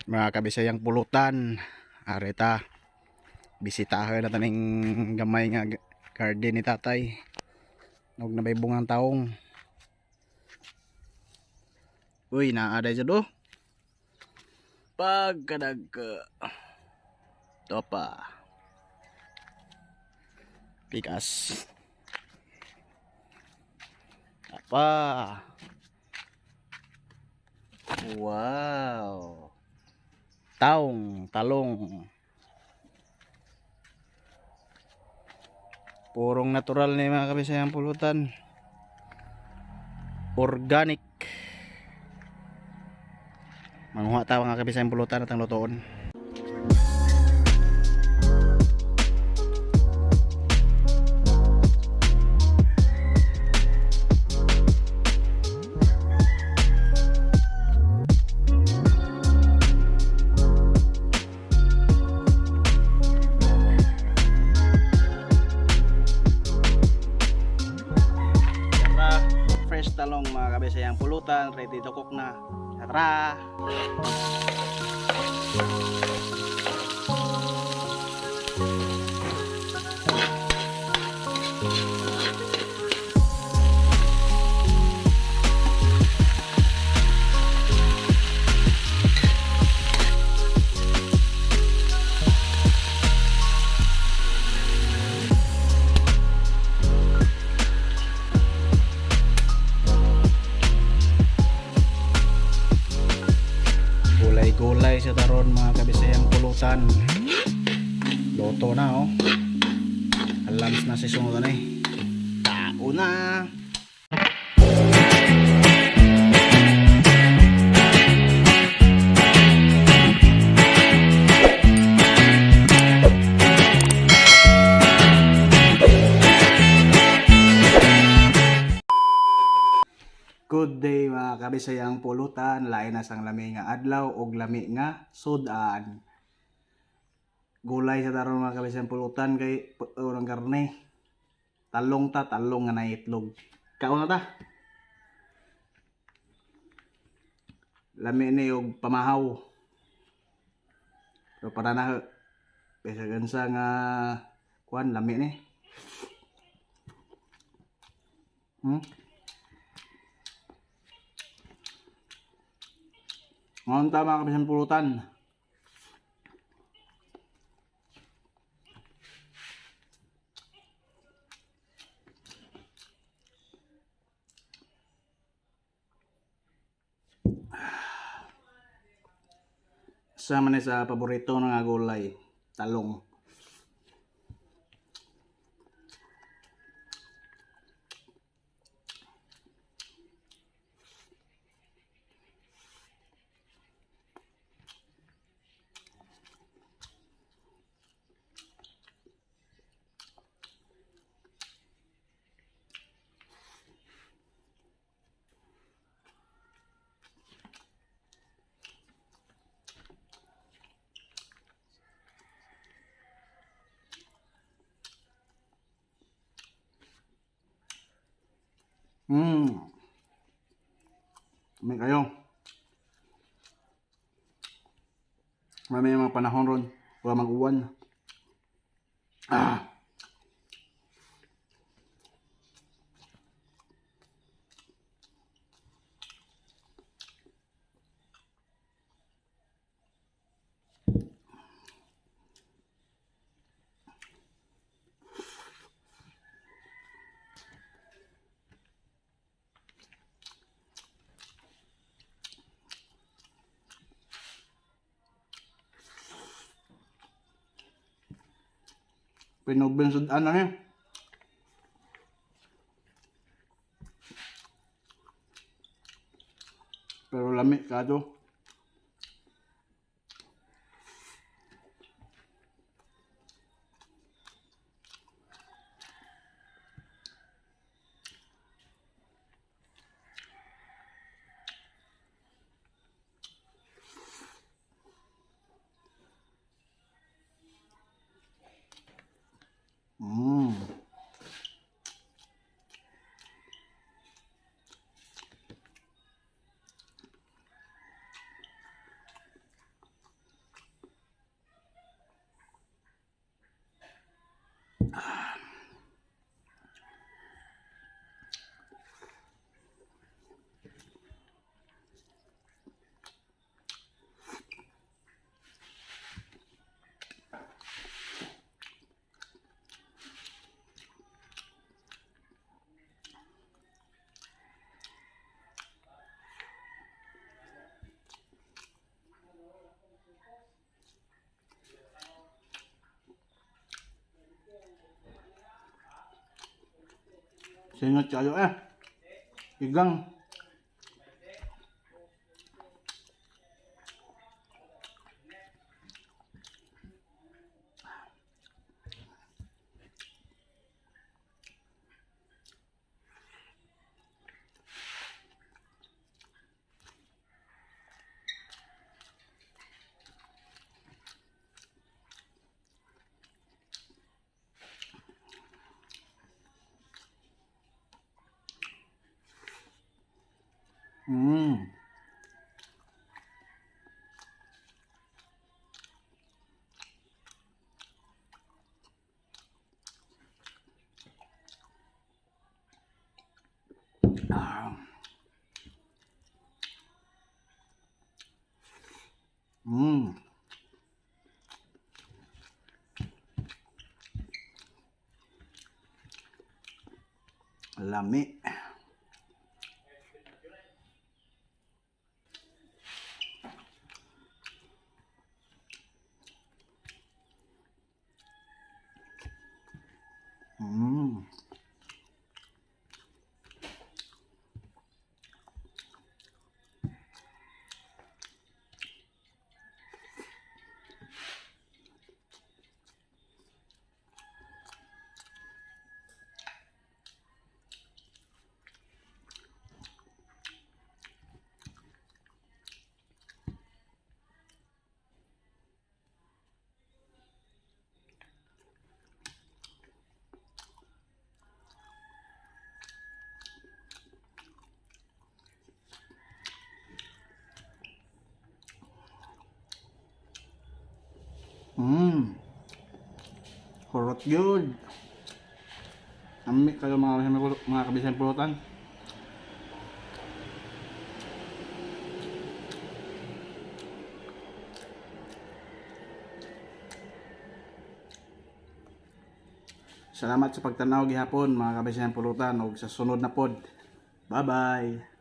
Mga kabisayang pulutan, areta bisitahan na taning gamay nga garden ni tatay. Huwag na may bungang taong. Uy, naaday sa do pagkadag topa pikas apa. Wow, taong talong purong natural ni mga kabisayang pulutan, organic. Manguha tayo mga kabisayang pulutan at ang lutoon. Fresh talong mga kabisayang pulutan, ready to cook na. Tara! Gulay sa taron mga kabisayang pulutan. Loto na oh. Alams na si sunod na eh. Tao na. Good day mga kabisayang pulutan, lain na sang lami nga adlaw og lami nga sudan. Gulay sa taron mga kabisayang pulutan kay urang karne. Talong nga naitlog. Kaon na ta. Lami ni og pamahaw. So para na pesa gansa nga kuan lami ni. Ngayon tama kami sa pulutan. Sama na sa paborito ng gulay, talong. May kayo. May mga panahon ron, wala mag-uwan. Pinubin sudan na niya. Pero lamig ka to. Singot kayo igang. Lami. Kurot yun. Ami kayo mga kabisayang pulutan. Salamat sa pagtanaw gihapon mga kabisayang pulutan ug sa sunod na pod. Bye bye.